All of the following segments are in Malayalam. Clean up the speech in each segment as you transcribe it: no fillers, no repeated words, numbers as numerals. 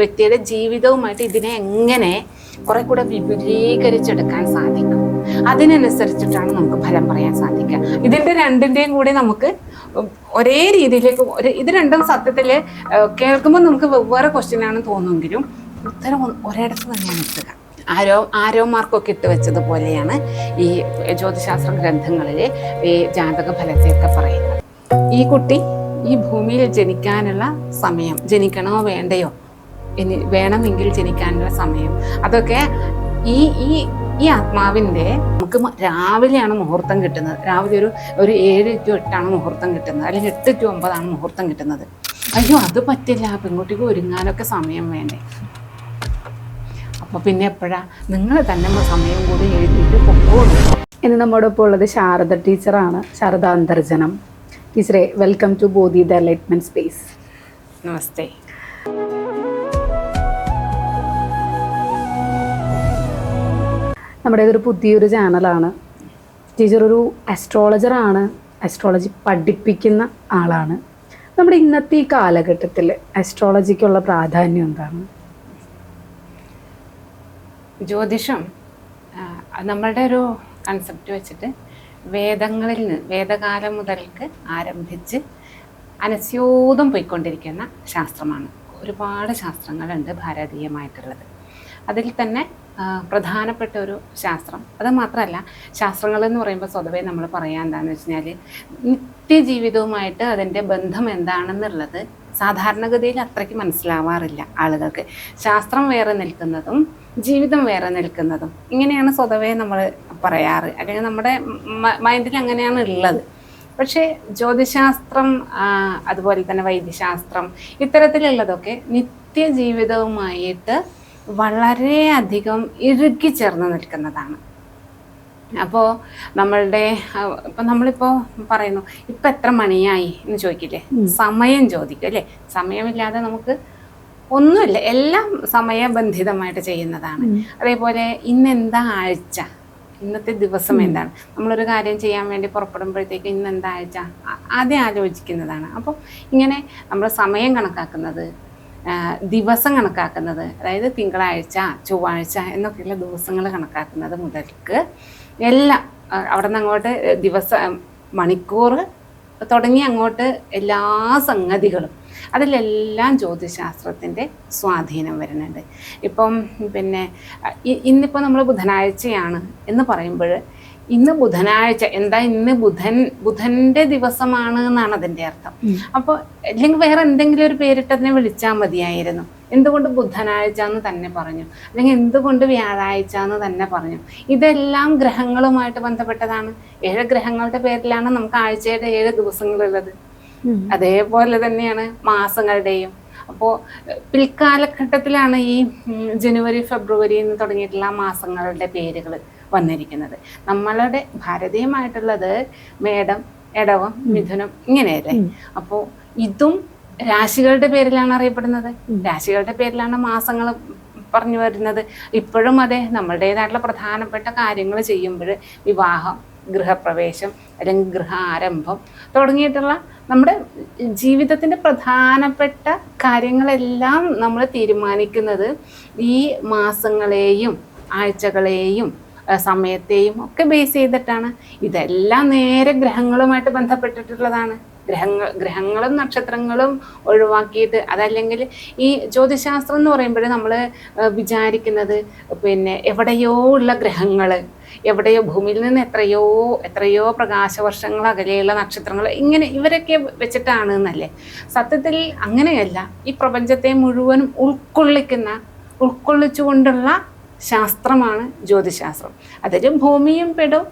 വ്യക്തിയുടെ ജീവിതവുമായിട്ട് ഇതിനെ എങ്ങനെ കുറെ കൂടെ വിപുലീകരിച്ചെടുക്കാൻ സാധിക്കും, അതിനനുസരിച്ചിട്ടാണ് നമുക്ക് ഫലം പറയാൻ സാധിക്കുക. ഇതിൻ്റെ രണ്ടിൻ്റെയും കൂടി നമുക്ക് ഒരേ രീതിയിലേക്ക് ഇത് രണ്ടും സത്യത്തിൽ കേൾക്കുമ്പോൾ നമുക്ക് വെവ്വേറെ ക്വസ്റ്റ്യൻ ആണെന്ന് തോന്നുമെങ്കിലും ഉത്തരം ഒരിടത്ത് തന്നെയാണ് എത്തുക. ആരോ മാർക്കൊക്കെ ഇട്ട് വെച്ചതുപോലെയാണ് ഈ ജ്യോതിശാസ്ത്ര ഗ്രന്ഥങ്ങളിൽ ഈ ജാതക ഫലത്തെയൊക്കെ പറയുന്നത്. ഈ കുട്ടി ഈ ഭൂമിയിൽ ജനിക്കാനുള്ള സമയം, ജനിക്കണോ വേണ്ടയോ, ഇനി വേണമെങ്കിൽ ജനിക്കാനുള്ള സമയം, അതൊക്കെ ഈ ആത്മാവിൻ്റെ നമുക്ക് രാവിലെയാണ് മുഹൂർത്തം കിട്ടുന്നത്. രാവിലെ ഒരു 7 to 8 മുഹൂർത്തം കിട്ടുന്നത്, അല്ലെങ്കിൽ 8 to 9 മുഹൂർത്തം കിട്ടുന്നത്. അയ്യോ അത് പറ്റില്ല, പെൺകുട്ടിക്ക് ഒരുങ്ങാനൊക്കെ സമയം വേണ്ടേ. അപ്പോൾ പിന്നെ എപ്പോഴാ നിങ്ങൾ തന്നെ സമയം കൂടി എഴുതിയിട്ട് പൊക്കോളൂ. ഇന്ന് നമ്മോടൊപ്പം ഉള്ളത് ശാരദ ടീച്ചറാണ്, ശാരദ അന്തർജനം ടീച്ചറെ. Welcome to Bodhi the enlightenment space. നമസ്തേ. നമ്മുടെ ഇതൊരു പുതിയൊരു ചാനലാണ്. ടീച്ചർ ഒരു അസ്ട്രോളജറാണ്, അസ്ട്രോളജി പഠിപ്പിക്കുന്ന ആളാണ്. നമ്മുടെ ഇന്നത്തെ ഈ കാലഘട്ടത്തിൽ അസ്ട്രോളജിക്കുള്ള പ്രാധാന്യം എന്താണ്? ജ്യോതിഷം നമ്മളുടെ ഒരു കൺസെപ്റ്റ് വെച്ചിട്ട് വേദകാലം മുതൽക്ക് ആരംഭിച്ച് അനസ്യൂതം പോയിക്കൊണ്ടിരിക്കുന്ന ശാസ്ത്രമാണ്. ഒരുപാട് ശാസ്ത്രങ്ങളുണ്ട് ഭാരതീയമായിട്ടുള്ളത്. അതിൽ തന്നെ പ്രധാനപ്പെട്ട ഒരു ശാസ്ത്രം, അത് മാത്രമല്ല ശാസ്ത്രങ്ങൾ എന്ന് പറയുമ്പോൾ സ്വതവേ നമ്മൾ പറയാൻ എന്താണെന്ന് വെച്ച് കഴിഞ്ഞാൽ നിത്യജീവിതവുമായിട്ട് അതിൻ്റെ ബന്ധം എന്താണെന്നുള്ളത് സാധാരണഗതിയിൽ അത്രയ്ക്ക് മനസ്സിലാവാറില്ല ആളുകൾക്ക്. ശാസ്ത്രം വേറെ നിൽക്കുന്നതും ജീവിതം വേറെ നിൽക്കുന്നതും ഇങ്ങനെയാണ് സ്വതവേ നമ്മൾ പറയാറ്, അല്ലെങ്കിൽ നമ്മുടെ മൈൻഡിൽ അങ്ങനെയാണ് ഉള്ളത്. പക്ഷേ ജ്യോതിശാസ്ത്രം അതുപോലെ തന്നെ വൈദ്യശാസ്ത്രം ഇത്തരത്തിലുള്ളതൊക്കെ നിത്യജീവിതവുമായിട്ട് വളരെയധികം ഇഴുകിച്ചേർന്ന് നിൽക്കുന്നതാണ്. അപ്പോൾ നമ്മളിപ്പോൾ പറയുന്നു ഇപ്പം എത്ര മണിയായി എന്ന് ചോദിക്കില്ലേ, സമയം ചോദിക്കും അല്ലേ. സമയമില്ലാതെ നമുക്ക് ഒന്നുമില്ല, എല്ലാം സമയബന്ധിതമായിട്ട് ചെയ്യുന്നതാണ്. അതേപോലെ ഇന്നെന്താ ആഴ്ച, ഇന്നത്തെ ദിവസം എന്താണ്, നമ്മളൊരു കാര്യം ചെയ്യാൻ വേണ്ടി പുറപ്പെടുമ്പോഴത്തേക്ക് ഇന്നെന്താ ആഴ്ച ആദ്യം ആലോചിക്കുന്നതാണ്. അപ്പോൾ ഇങ്ങനെ നമ്മൾ സമയം കണക്കാക്കുന്നത്, ദിവസം കണക്കാക്കുന്നത്, അതായത് തിങ്കളാഴ്ച ചൊവ്വാഴ്ച എന്നൊക്കെയുള്ള ദിവസങ്ങൾ കണക്കാക്കുന്നത് മുതൽക്ക് എല്ലാം അവിടെ നിന്ന് അങ്ങോട്ട് ദിവസം മണിക്കൂർ തുടങ്ങി അങ്ങോട്ട് എല്ലാ സംഗതികളും അതിലെല്ലാം ജ്യോതിശാസ്ത്രത്തിൻ്റെ സ്വാധീനം വരുന്നുണ്ട്. ഇപ്പം ഇന്നിപ്പോൾ നമ്മൾ ബുധനാഴ്ചയാണ് എന്ന് പറയുമ്പോൾ ഇന്ന് ബുധനാഴ്ച എന്താ, ഇന്ന് ബുധൻ്റെ ദിവസമാണ് എന്നാണ് അതിൻ്റെ അർത്ഥം. അപ്പോൾ അല്ലെങ്കിൽ വേറെ എന്തെങ്കിലും ഒരു പേരിട്ടതിനെ വിളിച്ചാൽ മതിയായിരുന്നു. എന്തുകൊണ്ട് ബുധനാഴ്ച എന്ന് തന്നെ പറഞ്ഞു, അല്ലെങ്കിൽ എന്തുകൊണ്ട് വ്യാഴാഴ്ച എന്ന് തന്നെ പറഞ്ഞു. ഇതെല്ലാം ഗ്രഹങ്ങളുമായിട്ട് ബന്ധപ്പെട്ടതാണ്. 7 ഗ്രഹങ്ങളുടെ പേരിലാണ് നമുക്ക് ആഴ്ചയുടെ 7 ദിവസങ്ങളുള്ളത്. അതേപോലെ തന്നെയാണ് മാസങ്ങളുടെയും. അപ്പോൾ പിൽക്കാലഘട്ടത്തിലാണ് ഈ ജനുവരി ഫെബ്രുവരി എന്ന് തുടങ്ങിയിട്ടുള്ള മാസങ്ങളുടെ പേരുകൾ വന്നിരിക്കുന്നത്. നമ്മളുടെ ഭാരതീയമായിട്ടുള്ളത് മേടം, എടവം, മിഥുനം ഇങ്ങനെയല്ലേ. അപ്പോൾ ഇതും രാശികളുടെ പേരിലാണ് അറിയപ്പെടുന്നത്. രാശികളുടെ പേരിലാണ് മാസങ്ങൾ പറഞ്ഞു വരുന്നത്. ഇപ്പോഴും അതെ, നമ്മളുടേതായിട്ടുള്ള പ്രധാനപ്പെട്ട കാര്യങ്ങൾ ചെയ്യുമ്പോൾ വിവാഹം, ഗൃഹപ്രവേശം അല്ലെങ്കിൽ ഗൃഹാരംഭം തുടങ്ങിയിട്ടുള്ള നമ്മുടെ ജീവിതത്തിൻ്റെ പ്രധാനപ്പെട്ട കാര്യങ്ങളെല്ലാം നമ്മൾ തീരുമാനിക്കുന്നത് ഈ മാസങ്ങളെയും ആഴ്ചകളെയും സമയത്തെയും ഒക്കെ ബേസ് ചെയ്തിട്ടാണ്. ഇതെല്ലാം നേരെ ഗ്രഹങ്ങളുമായിട്ട് ബന്ധപ്പെട്ടിട്ടുള്ളതാണ്. ഗ്രഹങ്ങളും നക്ഷത്രങ്ങളും ഒഴിവാക്കിയിട്ട്, അതല്ലെങ്കിൽ ഈ ജ്യോതിശാസ്ത്രം എന്ന് പറയുമ്പോൾ നമ്മൾ വിചാരിക്കുന്നത് എവിടെയോ ഉള്ള ഗ്രഹങ്ങൾ, എവിടെയോ ഭൂമിയിൽ നിന്ന് എത്രയോ പ്രകാശവർഷങ്ങൾ അകലെയുള്ള നക്ഷത്രങ്ങൾ, ഇങ്ങനെ ഇവരൊക്കെ വെച്ചിട്ടാണ് എന്നല്ലേ. സത്യത്തിൽ അങ്ങനെയല്ല. ഈ പ്രപഞ്ചത്തെ മുഴുവനും ഉൾക്കൊള്ളിച്ചുകൊണ്ടുള്ള ശാസ്ത്രമാണ് ജ്യോതിശാസ്ത്രം. അതിൽ ഭൂമിയും പെടും,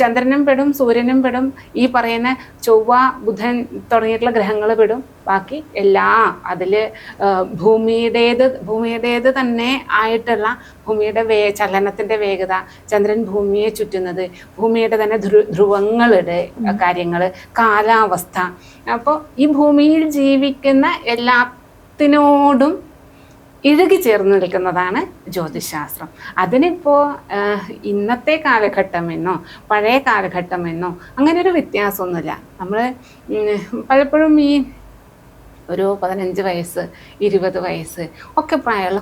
ചന്ദ്രനും പെടും, സൂര്യനും പെടും, ഈ പറയുന്ന ചൊവ്വ, ബുധൻ തുടങ്ങിയിട്ടുള്ള ഗ്രഹങ്ങൾ പെടും. ബാക്കി എല്ലാം അതിൽ ഭൂമിയുടേത് തന്നെ ആയിട്ടുള്ള ഭൂമിയുടെ ചലനത്തിൻ്റെ വേഗത, ചന്ദ്രൻ ഭൂമിയെ ചുറ്റുന്നത്, ഭൂമിയുടെ തന്നെ ധ്രുവങ്ങളുടെ കാര്യങ്ങൾ, കാലാവസ്ഥ. അപ്പോൾ ഈ ഭൂമിയിൽ ജീവിക്കുന്ന എല്ലാത്തിനോടും ഇഴുകി ചേർന്ന് നിൽക്കുന്നതാണ് ജ്യോതിശാസ്ത്രം. അതിനിപ്പോൾ ഇന്നത്തെ കാലഘട്ടമെന്നോ പഴയ കാലഘട്ടമെന്നോ അങ്ങനെ ഒരു വ്യത്യാസമൊന്നുമില്ല. നമ്മൾ പലപ്പോഴും ഈ ഒരു 15 വയസ്സ് 20 വയസ്സ് ഒക്കെ പ്രായമുള്ള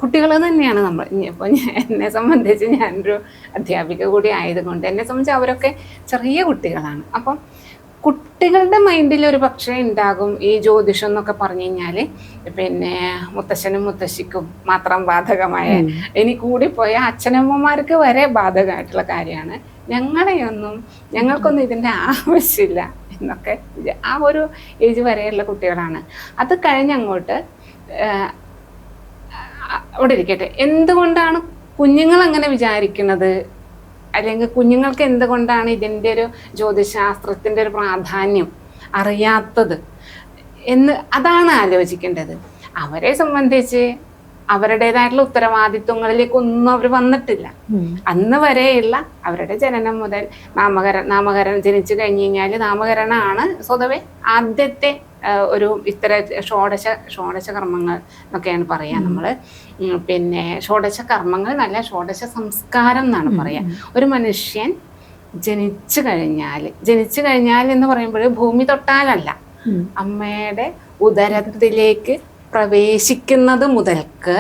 കുട്ടികൾ തന്നെയാണ് നമ്മൾ. ഇപ്പോൾ എന്നെ സംബന്ധിച്ച് ഞാനൊരു അധ്യാപിക കൂടി ആയതുകൊണ്ട് എന്നെ സംബന്ധിച്ച് അവരൊക്കെ ചെറിയ കുട്ടികളാണ്. അപ്പം കുട്ടികളുടെ മൈൻഡിൽ ഒരു പക്ഷേ ഉണ്ടാകും ഈ ജ്യോതിഷം എന്നൊക്കെ പറഞ്ഞു കഴിഞ്ഞാൽ പിന്നെ മുത്തശ്ശനും മുത്തശ്ശിക്കും മാത്രം ബാധകമായ, ഇനി കൂടിപ്പോയ അച്ഛനമ്മമാർക്ക് വരെ ബാധകമായിട്ടുള്ള കാര്യമാണ്. ഞങ്ങൾക്കൊന്നും ഇതിൻ്റെ ആവശ്യമില്ല എന്നൊക്കെ ആ ഒരു ഏജ് വരെയുള്ള കുട്ടികളാണ്. അത് കഴിഞ്ഞങ്ങോട്ട് അവിടെ ഇരിക്കട്ടെ. എന്തുകൊണ്ടാണ് കുഞ്ഞുങ്ങൾ അങ്ങനെ വിചാരിക്കുന്നത്, അല്ലെങ്കിൽ കുഞ്ഞുങ്ങൾക്ക് എന്തുകൊണ്ടാണ് ഇതിൻ്റെ ഒരു ജ്യോതിശാസ്ത്രത്തിൻ്റെ ഒരു പ്രാധാന്യം അറിയാത്തത് അതാണ് ആലോചിക്കേണ്ടത്. അവരെ സംബന്ധിച്ച് അവരുടേതായിട്ടുള്ള ഉത്തരവാദിത്വങ്ങളിലേക്കൊന്നും അവർ വന്നിട്ടില്ല. അന്ന് വരെയുള്ള അവരുടെ ജനനം മുതൽ നാമകരണം ജനിച്ചു കഴിഞ്ഞ് കഴിഞ്ഞാൽ നാമകരണമാണ് സ്വതവേ ആദ്യത്തെ ഒരു ഷോഡശ കർമ്മങ്ങൾ എന്നൊക്കെയാണ് പറയാ നമ്മൾ. പിന്നെ ഷോഡശ കർമ്മങ്ങൾ നല്ല ഷോഡശ സംസ്കാരം എന്നാണ് പറയാ. ഒരു മനുഷ്യൻ ജനിച്ചു കഴിഞ്ഞാൽ എന്ന് പറയുമ്പോൾ ഭൂമി തൊട്ടാലല്ല, അമ്മയുടെ ഉദരത്തിലേക്ക് പ്രവേശിക്കുന്നത് മുതൽക്ക്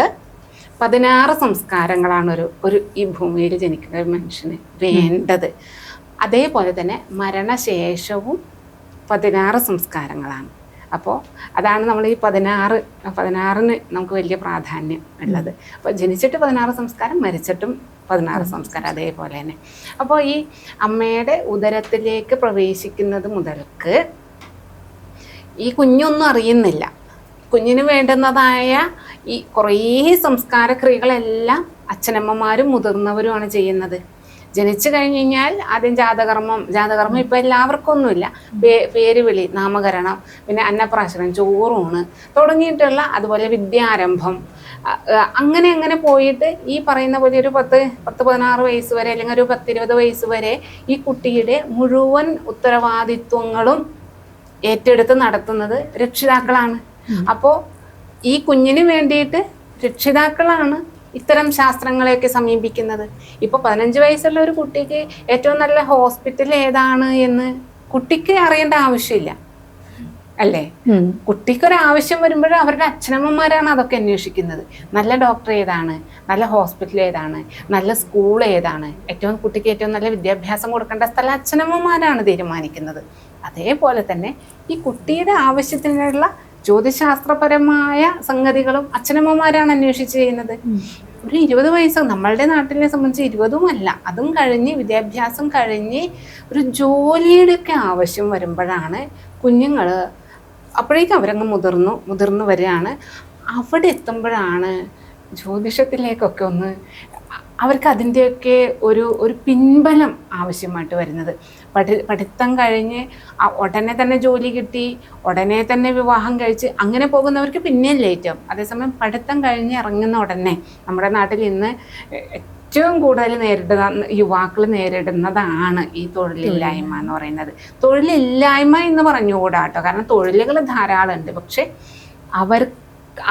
16 സംസ്കാരങ്ങളാണ് ഒരു ഈ ഭൂമിയിൽ ജനിക്കുന്ന ഒരു മനുഷ്യന് വേണ്ടത്. അതേപോലെ തന്നെ മരണശേഷവും 16 സംസ്കാരങ്ങളാണ്. അപ്പോൾ അതാണ് നമ്മൾ ഈ 16ന് നമുക്ക് വലിയ പ്രാധാന്യം ഉള്ളത്. അപ്പോൾ ജനിച്ചിട്ട് 16 സംസ്കാരം, മരിച്ചിട്ടും 16 സംസ്കാരം അതേപോലെ തന്നെ. അപ്പോൾ ഈ അമ്മയുടെ ഉദരത്തിലേക്ക് പ്രവേശിക്കുന്നത് മുതൽക്ക് ഈ കുഞ്ഞൊന്നും അറിയുന്നില്ല. കുഞ്ഞിന് വേണ്ടുന്നതായ ഈ കുറേ സംസ്കാര ക്രിയകളെല്ലാം അച്ഛനമ്മമാരും മുതിർന്നവരുമാണ് ചെയ്യുന്നത്. ജനിച്ചു കഴിഞ്ഞ് കഴിഞ്ഞാൽ ആദ്യം ജാതകർമ്മം ഇപ്പം എല്ലാവർക്കും ഒന്നുമില്ല. പേര് വിളി, നാമകരണം, പിന്നെ അന്നപ്രാശനം, ചോറൂണ് തുടങ്ങിയിട്ടുള്ള, അതുപോലെ വിദ്യാരംഭം, അങ്ങനെ പോയിട്ട് ഈ പറയുന്ന പോലെ ഒരു 10-16 വയസ്സ് വരെ അല്ലെങ്കിൽ ഒരു 10-20 വയസ്സ് വരെ ഈ കുട്ടിയുടെ മുഴുവൻ ഉത്തരവാദിത്വങ്ങളും ഏറ്റെടുത്ത് നടത്തുന്നത് രക്ഷിതാക്കളാണ്. അപ്പോൾ ഈ കുഞ്ഞിന് വേണ്ടിയിട്ട് രക്ഷിതാക്കളാണ് ഇത്തരം ശാസ്ത്രങ്ങളെയൊക്കെ സമീപിക്കുന്നത്. ഇപ്പോൾ 15 വയസ്സുള്ള ഒരു കുട്ടിക്ക് ഏറ്റവും നല്ല ഹോസ്പിറ്റൽ ഏതാണ് എന്ന് കുട്ടിക്ക് അറിയേണ്ട ആവശ്യമില്ല അല്ലേ? കുട്ടിക്കൊരാവശ്യം വരുമ്പോഴും അവരുടെ അച്ഛനമ്മമാരാണ് അതൊക്കെ അന്വേഷിക്കുന്നത്. നല്ല ഡോക്ടർ ഏതാണ്, നല്ല ഹോസ്പിറ്റൽ ഏതാണ്, നല്ല സ്കൂൾ ഏതാണ്, കുട്ടിക്ക് ഏറ്റവും നല്ല വിദ്യാഭ്യാസം കൊടുക്കേണ്ട സ്ഥലം അച്ഛനമ്മമാരാണ് തീരുമാനിക്കുന്നത്. അതേപോലെ തന്നെ ഈ കുട്ടിയുടെ ആവശ്യത്തിനുള്ള ജ്യോതിശാസ്ത്രപരമായ സംഗതികളും അച്ഛനമ്മമാരാണ് അന്വേഷിച്ച് ചെയ്യുന്നത്. ഒരു 20 വയസ്സ് നമ്മളുടെ നാട്ടിലെ സംബന്ധിച്ച് 20ഉമല്ല, അതും കഴിഞ്ഞ് വിദ്യാഭ്യാസം കഴിഞ്ഞ് ഒരു ജോലിയുടെയൊക്കെ ആവശ്യം വരുമ്പോഴാണ് കുഞ്ഞുങ്ങൾ, അപ്പോഴേക്കും അവരങ്ങ് മുതിർന്നു വരികയാണ്. അവിടെ എത്തുമ്പോഴാണ് ജ്യോതിഷത്തിലേക്കൊക്കെ അവർക്ക് അതിൻ്റെയൊക്കെ ഒരു പിൻബലം ആവശ്യമായിട്ട് വരുന്നത്. പഠിത്തം കഴിഞ്ഞ് ഉടനെ തന്നെ ജോലി കിട്ടി, ഉടനെ തന്നെ വിവാഹം കഴിച്ച് അങ്ങനെ പോകുന്നവർക്ക് പിന്നെയും ലേറ്റാവും. അതേസമയം പഠിത്തം കഴിഞ്ഞ് ഇറങ്ങുന്ന ഉടനെ നമ്മുടെ നാട്ടിൽ ഇന്ന് ഏറ്റവും കൂടുതൽ യുവാക്കൾ നേരിടുന്നതാണ് ഈ തൊഴിലില്ലായ്മ എന്ന് പറയുന്നത്. തൊഴിലില്ലായ്മ എന്ന് പറഞ്ഞുകൂടാ കേട്ടോ, കാരണം തൊഴിലുകൾ ധാരാളം ഉണ്ട്. പക്ഷെ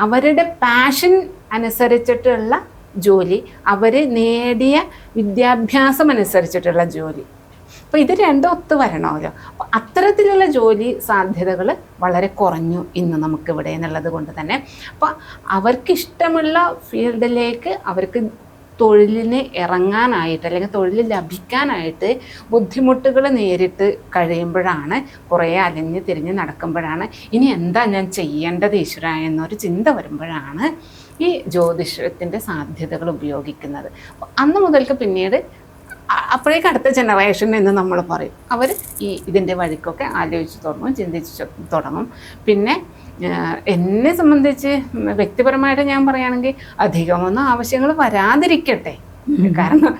അവരുടെ പാഷൻ അനുസരിച്ചിട്ടുള്ള ജോലി, അവർ നേടിയ വിദ്യാഭ്യാസം അനുസരിച്ചിട്ടുള്ള ജോലി, അപ്പോൾ ഇത് രണ്ടും ഒത്തു വരണമല്ലോ. അപ്പോൾ അത്തരത്തിലുള്ള ജോലി സാധ്യതകൾ വളരെ കുറഞ്ഞു ഇന്ന് നമുക്കിവിടെ എന്നുള്ളത് കൊണ്ട് തന്നെ അപ്പോൾ അവർക്കിഷ്ടമുള്ള ഫീൽഡിലേക്ക് അവർക്ക് തൊഴിലിന് ഇറങ്ങാനായിട്ട് അല്ലെങ്കിൽ തൊഴിൽ ലഭിക്കാനായിട്ട് ബുദ്ധിമുട്ടുകൾ നേരിട്ട് കഴിയുമ്പോഴാണ്, കുറേ അലഞ്ഞ് തിരിഞ്ഞ് നടക്കുമ്പോഴാണ് ഇനി എന്താ ഞാൻ ചെയ്യേണ്ടത് ഈശ്വര എന്നൊരു ചിന്ത വരുമ്പോഴാണ് ഈ ജ്യോതിഷത്തിൻ്റെ സാധ്യതകൾ ഉപയോഗിക്കുന്നത്. അന്ന് മുതൽക്ക് പിന്നീട് അപ്പോഴേക്ക് അടുത്ത ജനറേഷൻ എന്ന് നമ്മൾ പറയും, അവർ ഇതിൻ്റെ വഴിക്കൊക്കെ ആലോചിച്ച് തുടങ്ങും, ചിന്തിച്ച് തുടങ്ങും. പിന്നെ എന്നെ സംബന്ധിച്ച് വ്യക്തിപരമായിട്ട് ഞാൻ പറയുകയാണെങ്കിൽ അധികമൊന്നും ആവശ്യങ്ങൾ വരാതിരിക്കട്ടെ. കാരണം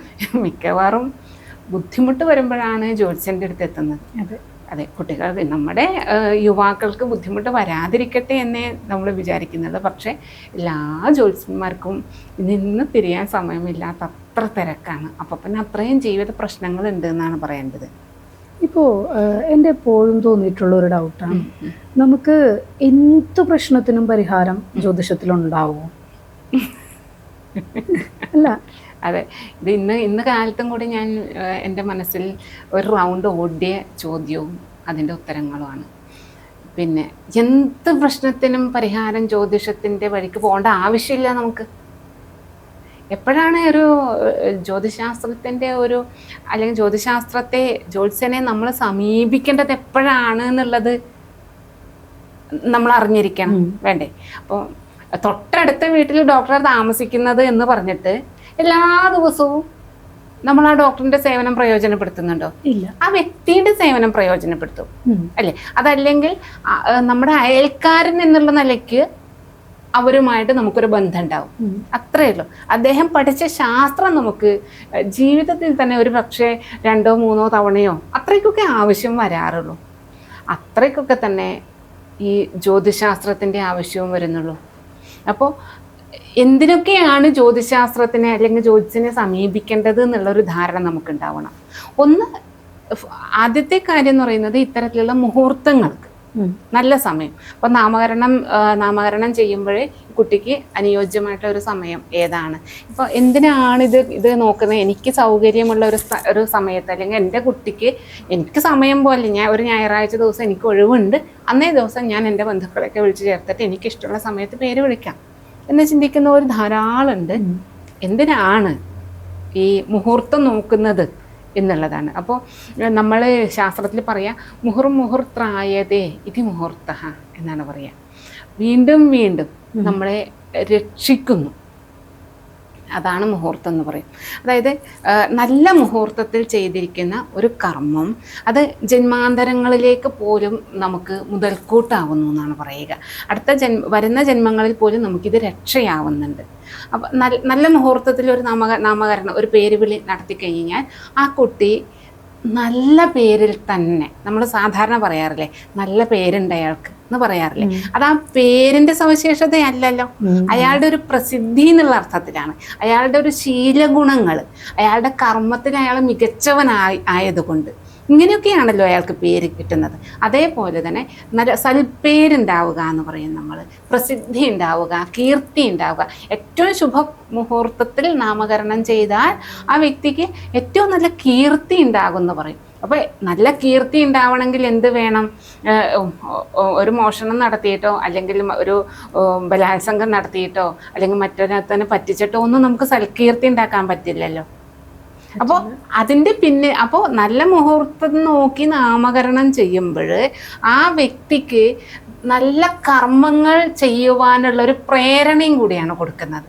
മിക്കവാറും ബുദ്ധിമുട്ട് വരുമ്പോഴാണ് ജ്യോത്സ്യൻ്റെ അടുത്ത് എത്തുന്നത്. അതെ, കുട്ടികൾ, നമ്മുടെ യുവാക്കൾക്ക് ബുദ്ധിമുട്ട് വരാതിരിക്കട്ടെ എന്നേ നമ്മൾ വിചാരിക്കുന്നുള്ളൂ. പക്ഷേ എല്ലാ ജ്യോത്സ്യന്മാർക്കും നിന്ന് തിരിയാൻ സമയമില്ലാത്ത അത്ര തിരക്കാണ്. അപ്പോൾ പിന്നെ അത്രയും ജീവിത പ്രശ്നങ്ങളുണ്ട് എന്നാണ് പറയേണ്ടത്. ഇപ്പോൾ എൻ്റെ എപ്പോഴും തോന്നിയിട്ടുള്ള ഒരു ഡൗട്ടാണ്, നമുക്ക് എന്ത് പ്രശ്നത്തിനും പരിഹാരം ജ്യോതിഷത്തിലുണ്ടാവുമോ? അല്ല, അതെ, ഇത് ഇന്ന് കാലത്തും കൂടി ഞാൻ എൻ്റെ മനസ്സിൽ ഒരു റൗണ്ട് ഓടിയ ചോദ്യവും അതിൻ്റെ ഉത്തരങ്ങളുമാണ്. പിന്നെ എന്ത് പ്രശ്നത്തിനും പരിഹാരം ജ്യോതിഷത്തിൻ്റെ വഴിക്ക് പോകേണ്ട ആവശ്യമില്ല നമുക്ക്. എപ്പോഴാണ് ഒരു ജ്യോതിശാസ്ത്രത്തിൻ്റെ ഒരു അല്ലെങ്കിൽ ജ്യോത്സ്യനെ നമ്മൾ സമീപിക്കേണ്ടത് എപ്പോഴാണ് എന്നുള്ളത് നമ്മൾ അറിഞ്ഞിരിക്കണം, വേണ്ടേ? അപ്പോൾ തൊട്ടടുത്ത വീട്ടിൽ ഡോക്ടർ താമസിക്കുന്നത് എന്ന് പറഞ്ഞിട്ട് എല്ലാ ദിവസവും നമ്മൾ ആ ഡോക്ടറിന്റെ സേവനം പ്രയോജനപ്പെടുത്തുന്നുണ്ടോ? ഇല്ല. ആ വ്യക്തിയുടെ സേവനം പ്രയോജനപ്പെടുത്തും അല്ലേ? അതല്ലെങ്കിൽ നമ്മുടെ അയൽക്കാരൻ എന്നുള്ള നിലയ്ക്ക് അവരുമായിട്ട് നമുക്കൊരു ബന്ധം ഉണ്ടാവും, അത്രയേ ഉള്ളൂ. അദ്ദേഹം പഠിച്ച ശാസ്ത്രം നമുക്ക് ജീവിതത്തിൽ തന്നെ ഒരു പക്ഷേ 2 or 3 തവണയോ അത്രയ്ക്കൊക്കെ ആവശ്യം വരാറുള്ളൂ. അത്രയ്ക്കൊക്കെ തന്നെ ഈ ജ്യോതിശാസ്ത്രത്തിൻ്റെ ആവശ്യവും വരുന്നുള്ളൂ. അപ്പോൾ എന്തിനൊക്കെയാണ് ജ്യോതിശാസ്ത്രത്തിനെ അല്ലെങ്കിൽ ജ്യോതിഷനെ സമീപിക്കേണ്ടത് എന്നുള്ളൊരു ധാരണ നമുക്കുണ്ടാവണം. ഒന്ന്, ആദ്യത്തെ കാര്യം എന്ന് പറയുന്നത് ഇത്തരത്തിലുള്ള മുഹൂർത്തങ്ങൾക്ക് നല്ല സമയം. അപ്പോൾ നാമകരണം ചെയ്യുമ്പോഴേ കുട്ടിക്ക് അനുയോജ്യമായിട്ടുള്ള ഒരു സമയം ഏതാണ്? ഇപ്പോൾ എന്തിനാണ് ഇത് നോക്കുന്നത്? എനിക്ക് സൗകര്യമുള്ള ഒരു സമയത്ത്, അല്ലെങ്കിൽ എൻ്റെ കുട്ടിക്ക് എനിക്ക് സമയം പോലെ ഒരു ഞായറാഴ്ച ദിവസം എനിക്ക് ഒഴിവുണ്ട്, അന്നേ ദിവസം ഞാൻ എൻ്റെ ബന്ധുക്കളെയൊക്കെ വിളിച്ച് ചേർത്തിട്ട് എനിക്കിഷ്ടമുള്ള സമയത്ത് പേര് വിളിക്കാം എന്ന് ചിന്തിക്കുന്നവർ ധാരാളമുണ്ട്. എന്തിനാണ് ഈ മുഹൂർത്തം നോക്കുന്നത് എന്നുള്ളതാണ്. അപ്പോൾ നമ്മൾ ശാസ്ത്രത്തിൽ പറയാം, മുഹുർമുഹുർത്രായതേ ഇതി മുഹൂർത്ത എന്നാണ് പറയുക. വീണ്ടും വീണ്ടും നമ്മളെ രക്ഷിക്കുന്നു, അതാണ് മുഹൂർത്തം എന്ന് പറയും. അതായത് നല്ല മുഹൂർത്തത്തിൽ ചെയ്തിരിക്കുന്ന ഒരു കർമ്മം അത് ജന്മാന്തരങ്ങളിലേക്ക് പോലും നമുക്ക് മുതൽക്കൂട്ടാവുന്നു എന്നാണ് പറയുക. വരുന്ന ജന്മങ്ങളിൽ പോലും നമുക്കിത് രക്ഷയാവുന്നുണ്ട്. അപ്പം നല്ല മുഹൂർത്തത്തിൽ ഒരു നാമകരണം, ഒരു പേര് വിളി നടത്തി കഴിഞ്ഞാൽ ആ കുട്ടി നല്ല പേരിൽ തന്നെ, നമ്മൾ സാധാരണ പറയാറില്ലേ നല്ല പേരുണ്ട് അയാൾക്ക് എന്ന് പറയാറില്ലേ, അത് ആ പേരിന്റെ സവിശേഷതയല്ലല്ലോ, അയാളുടെ ഒരു പ്രസിദ്ധി എന്നുള്ള അർത്ഥത്തിലാണ്. അയാളുടെ ഒരു ശീലഗുണങ്ങൾ, അയാളുടെ കർമ്മത്തിൽ അയാൾ ആയതുകൊണ്ട് ഇങ്ങനെയൊക്കെയാണല്ലോ അയാൾക്ക് പേര് കിട്ടുന്നത്. അതേപോലെ തന്നെ നല്ല സൽപ്പേരുണ്ടാവുക എന്ന് പറയും നമ്മൾ, പ്രസിദ്ധി ഉണ്ടാവുക, കീർത്തി ഉണ്ടാവുക. ഏറ്റവും ശുഭ മുഹൂർത്തത്തിൽ നാമകരണം ചെയ്താൽ ആ വ്യക്തിക്ക് ഏറ്റവും നല്ല കീർത്തി ഉണ്ടാകും എന്ന് പറയും. അപ്പോൾ നല്ല കീർത്തി ഉണ്ടാവണമെങ്കിൽ എന്ത് വേണം? ഒരു മോഷണം നടത്തിയിട്ടോ അല്ലെങ്കിൽ ഒരു ബലാത്സംഗം നടത്തിയിട്ടോ അല്ലെങ്കിൽ മറ്റൊരാത്തന്നെ പറ്റിച്ചിട്ടോ ഒന്നും നമുക്ക് സൽകീർത്തി ഉണ്ടാക്കാൻ പറ്റില്ലല്ലോ. അപ്പോൾ അതിൻ്റെ അപ്പോൾ നല്ല മുഹൂർത്തം നോക്കി നാമകരണം ചെയ്യുമ്പോൾ ആ വ്യക്തിക്ക് നല്ല കർമ്മങ്ങൾ ചെയ്യുവാനുള്ളൊരു പ്രേരണയും കൂടിയാണ് കൊടുക്കുന്നത്.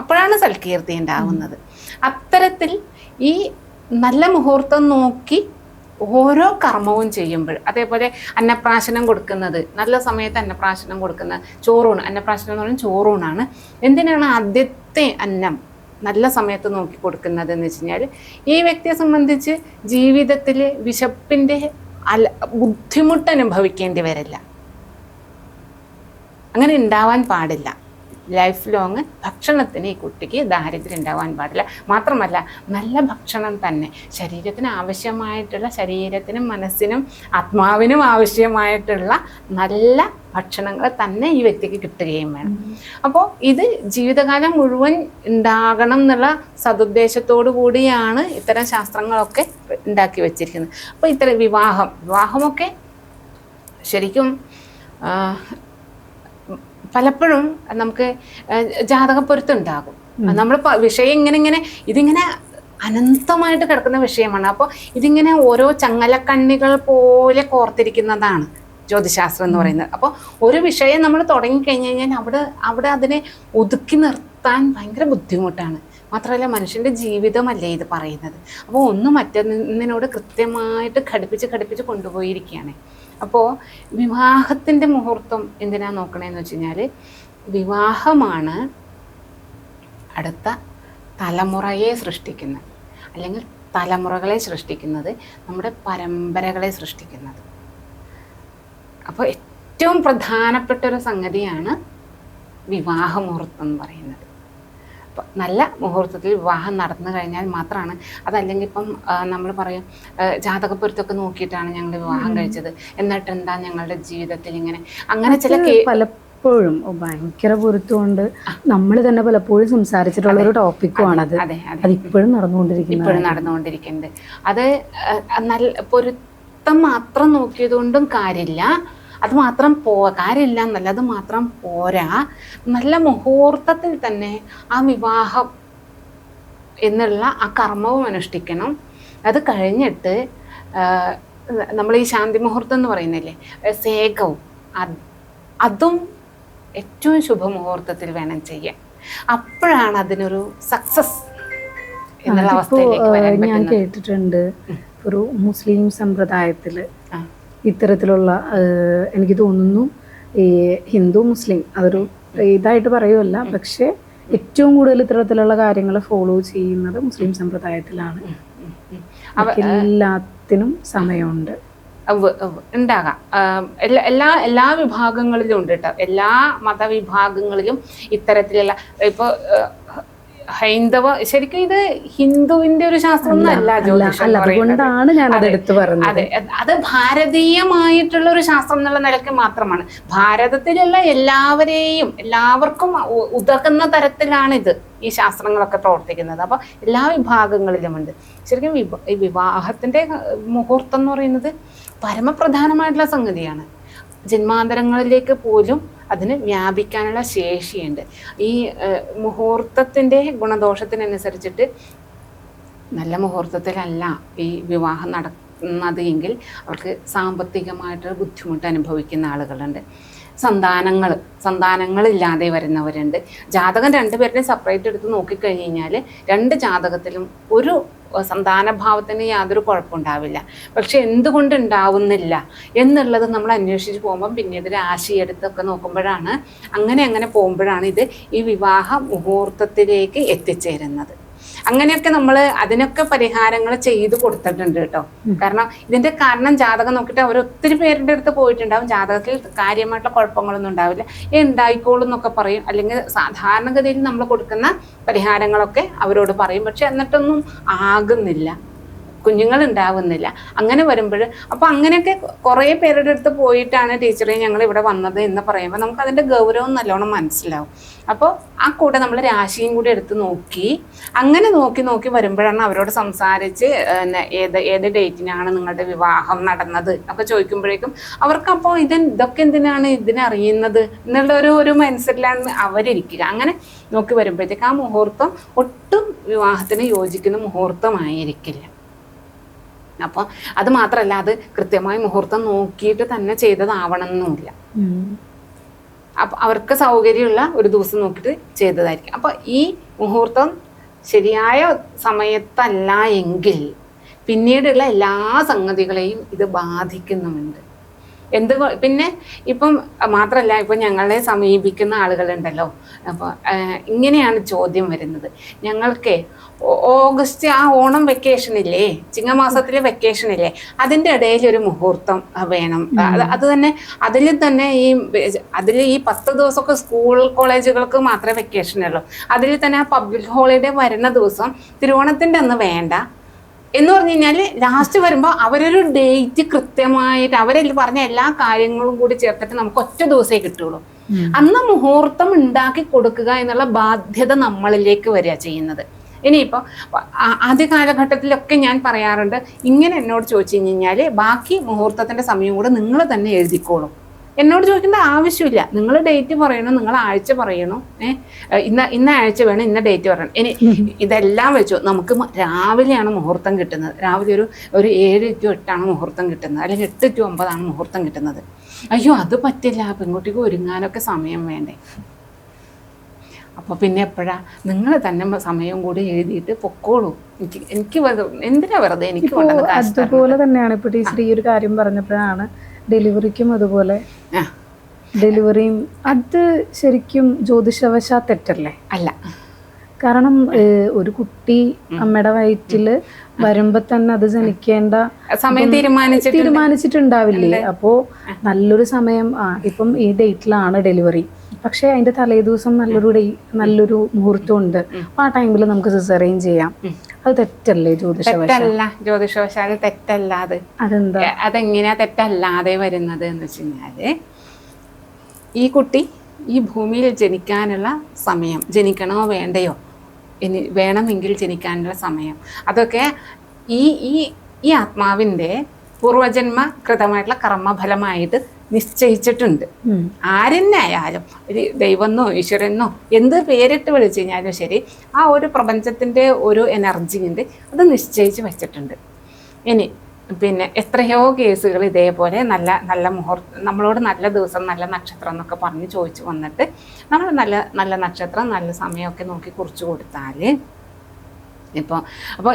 അപ്പോഴാണ് സൽകീർത്തി ഉണ്ടാവുന്നത്. അത്തരത്തിൽ ഈ നല്ല മുഹൂർത്തം നോക്കി ഓരോ കർമ്മവും ചെയ്യുമ്പോൾ, അതേപോലെ അന്നപ്രാശനം കൊടുക്കുന്നത്, നല്ല സമയത്ത് അന്നപ്രാശനം കൊടുക്കുന്ന ചോറൂണ്, അന്നപ്രാശനം എന്ന് പറയുന്നത് ചോറൂണാണ്. എന്തിനാണ് ആദ്യത്തെ അന്നം നല്ല സമയത്ത് നോക്കി കൊടുക്കുന്നത് എന്ന് വെച്ച് കഴിഞ്ഞാൽ ഈ വ്യക്തിയെ സംബന്ധിച്ച് ജീവിതത്തിൽ വിശപ്പിൻ്റെ ബുദ്ധിമുട്ട് അനുഭവിക്കേണ്ടി വരില്ല. അങ്ങനെ ഉണ്ടാവാൻ പാടില്ല. ലൈഫ് ലോങ് ഭക്ഷണത്തിന് ഈ കുട്ടിക്ക് ദാരിദ്ര്യം ഉണ്ടാവാൻ പാടില്ല. മാത്രമല്ല നല്ല ഭക്ഷണം തന്നെ, ശരീരത്തിന് ആവശ്യമായിട്ടുള്ള, ശരീരത്തിനും മനസ്സിനും ആത്മാവിനും ആവശ്യമായിട്ടുള്ള നല്ല ഭക്ഷണങ്ങൾ തന്നെ ഈ വ്യക്തിക്ക് കിട്ടുകയും വേണം. അപ്പോൾ ഇത് ജീവിതകാലം മുഴുവൻ ഉണ്ടാകണം എന്നുള്ള സതുദ്ദേശത്തോടു കൂടിയാണ് ഇത്തരം ശാസ്ത്രങ്ങളൊക്കെ ഉണ്ടാക്കി വച്ചിരിക്കുന്നത്. അപ്പോൾ ഇത്തരം വിവാഹമൊക്കെ ശരിക്കും പലപ്പോഴും നമുക്ക് ജാതകപ്പൊരുത്തുണ്ടാകും. നമ്മൾ വിഷയം ഇതിങ്ങനെ അനന്തമായിട്ട് കിടക്കുന്ന വിഷയമാണ്. അപ്പോൾ ഇതിങ്ങനെ ഓരോ ചങ്ങലക്കണ്ണികൾ പോലെ കോർത്തിരിക്കുന്നതാണ് ജ്യോതിശാസ്ത്രം എന്ന് പറയുന്നത്. അപ്പോൾ ഒരു വിഷയം നമ്മൾ തുടങ്ങിക്കഴിഞ്ഞ് കഴിഞ്ഞാൽ അവിടെ അതിനെ ഒതുക്കി നിർത്താൻ ഭയങ്കര ബുദ്ധിമുട്ടാണ്. മാത്രമല്ല മനുഷ്യൻ്റെ ജീവിതമല്ലേ ഇത് പറയുന്നത്. അപ്പോൾ ഒന്ന് മറ്റൊന്നിനോട് കൃത്യമായിട്ട് ഘടിപ്പിച്ച് കൊണ്ടുപോയിരിക്കുകയാണ്. അപ്പോൾ വിവാഹത്തിൻ്റെ മുഹൂർത്തം എന്തിനാ നോക്കണേന്ന് വെച്ച് കഴിഞ്ഞാൽ വിവാഹമാണ് അടുത്ത തലമുറയെ സൃഷ്ടിക്കുന്നത്, അല്ലെങ്കിൽ തലമുറകളെ സൃഷ്ടിക്കുന്നത്, നമ്മുടെ പരമ്പരകളെ സൃഷ്ടിക്കുന്നത്. അപ്പോൾ ഏറ്റവും പ്രധാനപ്പെട്ട ഒരു സംഗതിയാണ് വിവാഹ മുഹൂർത്തം എന്ന് പറയുന്നത്. അപ്പം നല്ല മുഹൂർത്തത്തിൽ വിവാഹം നടന്നു കഴിഞ്ഞാൽ മാത്രമാണ്, അതല്ലെങ്കിൽ ഇപ്പം നമ്മൾ പറയും ജാതകപ്പൊരുത്തൊക്കെ നോക്കിയിട്ടാണ് ഞങ്ങൾ വിവാഹം കഴിച്ചത്, എന്നിട്ട് എന്താ ഞങ്ങളുടെ ജീവിതത്തിൽ ഇങ്ങനെ അങ്ങനെ ചില പലപ്പോഴും ഭയങ്കര പൊരുത്തമുണ്ട്. നമ്മൾ തന്നെ പലപ്പോഴും സംസാരിച്ചിട്ടുള്ള ഒരു ടോപ്പിക്കുമാണത്. അത് ഇപ്പോഴും നടന്നുകൊണ്ടിരിക്കുന്നുണ്ട്. അത് നല്ല പൊരുത്തം മാത്രം നോക്കിയതുകൊണ്ടും കാര്യമില്ല, അത് മാത്രം കാര്യമില്ല എന്നല്ല, അത് മാത്രം പോരാ, നല്ല മുഹൂർത്തത്തിൽ തന്നെ ആ വിവാഹം എന്നുള്ള ആ കർമ്മവും അനുഷ്ഠിക്കണം. അത് കഴിഞ്ഞിട്ട് നമ്മൾ ഈ ശാന്തി മുഹൂർത്തം എന്ന് പറയുന്നില്ലേ, സേകവും, അതും ഏറ്റവും ശുഭമുഹൂർത്തത്തിൽ വേണം ചെയ്യാൻ. അപ്പോഴാണ് അതിനൊരു സക്സസ് എന്നുള്ള അവസ്ഥയിലേക്ക് വരാൻ പറ്റുന്നത്. ഞാൻ കേട്ടിട്ടുണ്ട് ഒരു മുസ്ലിം സമ്പ്രദായത്തിൽ ഇത്തരത്തിലുള്ള, എനിക്ക് തോന്നുന്നു ഈ ഹിന്ദു മുസ്ലിം അതൊരു ഇതായിട്ട് പറയുമല്ല, പക്ഷെ ഏറ്റവും കൂടുതൽ ഇത്തരത്തിലുള്ള കാര്യങ്ങൾ ഫോളോ ചെയ്യുന്നത് മുസ്ലിം സമ്പ്രദായത്തിലാണ്. എല്ലാത്തിനും സമയമുണ്ട്, ഉണ്ടാകാം. എല്ലാ വിഭാഗങ്ങളിലും ഉണ്ട് കേട്ടോ. എല്ലാ മതവിഭാഗങ്ങളിലും ഇത്തരത്തിലുള്ള, ഇപ്പോൾ ഹൈന്ദവ, ശരിക്കും ഇത് ഹിന്ദുവിന്റെ ഒരു ശാസ്ത്രം ഒന്നല്ല ജ്യോതിഷം. അതുകൊണ്ടാണ് ഞാൻ അതെടുത്ത് പറഞ്ഞത്. അതെ, അത് ഭാരതീയമായിട്ടുള്ള ഒരു ശാസ്ത്രം എന്നുള്ള നിലയ്ക്ക് മാത്രമാണ്. ഭാരതത്തിലുള്ള എല്ലാവർക്കും ഉതകുന്ന തരത്തിലാണ് ഈ ശാസ്ത്രങ്ങളൊക്കെ പ്രവർത്തിക്കുന്നത്. അപ്പൊ എല്ലാ വിഭാഗങ്ങളിലുമുണ്ട്. ശരിക്കും ഈ വിവാഹത്തിന്റെ മുഹൂർത്തം എന്ന് പറയുന്നത് പരമപ്രധാനമായിട്ടുള്ള സംഗതിയാണ്. ജന്മാന്തരങ്ങളിലേക്ക് പോലും അതിന് വ്യാപിക്കാനുള്ള ശേഷിയുണ്ട്. ഈ മുഹൂർത്തത്തിൻ്റെ ഗുണദോഷത്തിനനുസരിച്ചിട്ട് നല്ല മുഹൂർത്തത്തിലല്ല ഈ വിവാഹം നടക്കുന്നത് എങ്കിൽ അവർക്ക് സാമ്പത്തികമായിട്ട് ബുദ്ധിമുട്ട് അനുഭവിക്കുന്ന ആളുകളുണ്ട്. സന്താനങ്ങളില്ലാതെ വരുന്നവരുണ്ട്. ജാതകം രണ്ടുപേരുടെയും സെപ്പറേറ്റ് എടുത്ത് നോക്കിക്കഴിഞ്ഞാൽ രണ്ട് ജാതകത്തിലും ഒരു സന്താനഭാവത്തിന് യാതൊരു കുഴപ്പമുണ്ടാവില്ല. പക്ഷെ എന്തുകൊണ്ട് ഉണ്ടാവുന്നില്ല എന്നുള്ളത് നമ്മൾ അന്വേഷിച്ച് പോകുമ്പം പിന്നീട് രാശിയെടുത്തൊക്കെ നോക്കുമ്പോഴാണ്, അങ്ങനെ പോകുമ്പോഴാണ് ഈ വിവാഹ മുഹൂർത്തത്തിലേക്ക് എത്തിച്ചേരുന്നത്. അങ്ങനെയൊക്കെ നമ്മൾ അതിനൊക്കെ പരിഹാരങ്ങൾ ചെയ്ത് കൊടുത്തിട്ടുണ്ട് കേട്ടോ. കാരണം ഇതിന്റെ കാരണം ജാതകം നോക്കിയിട്ട് അവർ ഒത്തിരി പേരുടെ അടുത്ത് പോയിട്ടുണ്ടാവും. ജാതകത്തിൽ കാര്യമായിട്ടുള്ള കുഴപ്പങ്ങളൊന്നും ഉണ്ടാവില്ല, ഉണ്ടായിക്കോളും എന്നൊക്കെ പറയും. അല്ലെങ്കിൽ സാധാരണഗതിയിൽ നമ്മൾ കൊടുക്കുന്ന പരിഹാരങ്ങളൊക്കെ അവരോട് പറയും. പക്ഷെ എന്നിട്ടൊന്നും ആകുന്നില്ല, കുഞ്ഞുങ്ങൾ ഉണ്ടാവുന്നില്ല. അങ്ങനെ വരുമ്പോൾ അപ്പോൾ അങ്ങനെയൊക്കെ കുറേ പേരുടെ അടുത്ത് പോയിട്ടാണ് ടീച്ചറെ ഞങ്ങൾ ഇവിടെ വന്നത് എന്ന് പറയുമ്പോൾ നമുക്ക് അതിൻ്റെ ഗൗരവം നല്ലോണം മനസ്സിലാവും. അപ്പോൾ ആ കൂടെ നമ്മൾ രാശിയും കൂടി എടുത്ത് നോക്കി, അങ്ങനെ നോക്കി വരുമ്പോഴാണ് അവരോട് സംസാരിച്ച് ഏത് ഡേറ്റിനാണ് നിങ്ങളുടെ വിവാഹം നടന്നത് ഒക്കെ ചോദിക്കുമ്പോഴേക്കും അവർക്ക് അപ്പോൾ ഇതൊക്കെ എന്തിനാണ് ഇതിനറിയുന്നത് എന്നുള്ള ഒരു മൈൻഡ് സെറ്റിലാണ് അവരിയ്ക്കുക. അങ്ങനെ നോക്കി വരുമ്പോഴത്തേക്ക് ആ മുഹൂർത്തം ഒട്ടും വിവാഹത്തിന് യോജിക്കുന്ന മുഹൂർത്തമായിരിക്കില്ല. അപ്പോൾ അത് മാത്രമല്ല, അത് കൃത്യമായി മുഹൂർത്തം നോക്കിയിട്ട് തന്നെ ചെയ്തതാവണമെന്നുമില്ല. അപ്പം അവർക്ക് സൗകര്യമുള്ള ഒരു ദിവസം നോക്കിയിട്ട് ചെയ്തതായിരിക്കും. അപ്പോൾ ഈ മുഹൂർത്തം ശരിയായ സമയത്തല്ല എങ്കിൽ പിന്നീടുള്ള എല്ലാ സംഗതികളെയും ഇത് ബാധിക്കുന്നുമുണ്ട്. പിന്നെ ഇപ്പം മാത്രമല്ല, ഇപ്പം ഞങ്ങളെ സമീപിക്കുന്ന ആളുകളുണ്ടല്ലോ. അപ്പോൾ ഇങ്ങനെയാണ് ചോദ്യം വരുന്നത്, ഞങ്ങൾക്ക് ഓഗസ്റ്റ് ആ ഓണം വെക്കേഷനില്ലേ, ചിങ്ങമാസത്തിലെ വെക്കേഷനില്ലേ, അതിൻ്റെ ഇടയിൽ ഒരു മുഹൂർത്തം വേണം. അത് തന്നെ അതിൽ ഈ 10 ദിവസമൊക്കെ സ്കൂൾ കോളേജുകൾക്ക് മാത്രമേ വെക്കേഷനുള്ളൂ. അതിൽ തന്നെ ആ പബ്ലിക് ഹോളിഡേ വരുന്ന ദിവസം തിരുവോണത്തിൻ്റെ അന്ന് വേണ്ട എന്ന് പറഞ്ഞു കഴിഞ്ഞാൽ ലാസ്റ്റ് വരുമ്പോൾ അവരൊരു ഡേറ്റ് കൃത്യമായിട്ട് അവരിൽ പറഞ്ഞ എല്ലാ കാര്യങ്ങളും കൂടി ചേർത്തിട്ട് നമുക്ക് ഒറ്റ ദിവസമേ കിട്ടുള്ളൂ. അന്ന് മുഹൂർത്തം ഉണ്ടാക്കി കൊടുക്കുക എന്നുള്ള ബാധ്യത നമ്മളിലേക്ക് വരിക ചെയ്യുന്നത്. ഇനിയിപ്പോൾ ആദ്യ കാലഘട്ടത്തിലൊക്കെ ഞാൻ പറയാറുണ്ട്, ഇങ്ങനെ എന്നോട് ചോദിച്ചു കഴിഞ്ഞാൽ ബാക്കി മുഹൂർത്തത്തിൻ്റെ സമയം കൂടെ നിങ്ങൾ തന്നെ എഴുതിക്കോളും. എന്നോട് ചോദിക്കേണ്ട ആവശ്യമില്ല. നിങ്ങൾ ഡേറ്റ് പറയണം, നിങ്ങൾ ആഴ്ച പറയണം, ഇന്ന ആഴ്ച വേണം, ഇന്ന ഡേറ്റ് പറയണം. ഇനി ഇതെല്ലാം വെച്ചു നമുക്ക് രാവിലെയാണ് മുഹൂർത്തം കിട്ടുന്നത്. രാവിലെ ഒരു 7 to 8 മുഹൂർത്തം കിട്ടുന്നത്, അല്ലെങ്കിൽ 8 to 9 മുഹൂർത്തം കിട്ടുന്നത്. അയ്യോ അത് പറ്റില്ല, പെൺകുട്ടിക്ക് ഒരുങ്ങാനൊക്കെ സമയം വേണ്ടേ. അപ്പോൾ പിന്നെ എപ്പോഴാ നിങ്ങൾ തന്നെ സമയം കൂടി എഴുതിയിട്ട് പൊക്കോളൂ. എനിക്ക് എന്തിനാ വെറുതെ എനിക്ക് അതുപോലെ തന്നെയാണ് ഇപ്പോൾ ടീച്ചർ ഈ ഒരു കാര്യം പറഞ്ഞപ്പോഴാണ് ഡെലിവറിക്കും അതുപോലെ ഡെലിവറിയും അത് ശരിക്കും ജ്യോതിഷവശാ തെറ്റല്ലേ? അല്ല, കാരണം ഒരു കുട്ടി അമ്മയുടെ വയറ്റില് വരുമ്പോ തന്നെ അത് ജനിക്കേണ്ട സമയം തീരുമാനിച്ചിട്ടുണ്ടാവില്ലേ? അപ്പോ നല്ലൊരു സമയം ഇപ്പം ഈ ഡേറ്റിലാണ് ഡെലിവറി, പക്ഷെ അതിന്റെ തലേ ദിവസം നല്ലൊരു മുഹൂർത്തം ഉണ്ട്, അപ്പൊ ആ ടൈമിൽ നമുക്ക് സിസേറിയൻ ചെയ്യാം. അത് തെറ്റല്ലേ ജ്യോതിഷവശാല് തെറ്റല്ലാതെ? അതെങ്ങനെയാ തെറ്റല്ലാതെ വരുന്നത് എന്ന് വെച്ച് കഴിഞ്ഞാല്, ഈ കുട്ടി ഈ ഭൂമിയിൽ ജനിക്കാനുള്ള സമയം, ജനിക്കണോ വേണ്ടയോ, ഇനി വേണമെങ്കിൽ ജനിക്കാനുള്ള സമയം, അതൊക്കെ ഈ ആത്മാവിൻ്റെ പൂർവജന്മ കൃതമായിട്ടുള്ള കർമ്മഫലമായിട്ട് നിശ്ചയിച്ചിട്ടുണ്ട്. ആരെന്നായാലും ഒരു ദൈവമെന്നോ ഈശ്വരനോ എന്ത് പേരിട്ട് വിളിച്ചു കഴിഞ്ഞാലും ശരി, ആ ഒരു പ്രപഞ്ചത്തിൻ്റെ ഒരു എനർജി ഉണ്ട്, അത് നിശ്ചയിച്ച് വെച്ചിട്ടുണ്ട്. ഇനി പിന്നെ എത്രയോ കേസുകൾ ഇതേപോലെ നല്ല നല്ല മുഹൂർത്തം, നമ്മളോട് നല്ല ദിവസം നല്ല നക്ഷത്രം എന്നൊക്കെ പറഞ്ഞ് ചോദിച്ചു വന്നിട്ട് നമ്മൾ നല്ല നല്ല നക്ഷത്രം നല്ല സമയമൊക്കെ നോക്കി കുറിച്ച് കൊടുത്താൽ അപ്പോൾ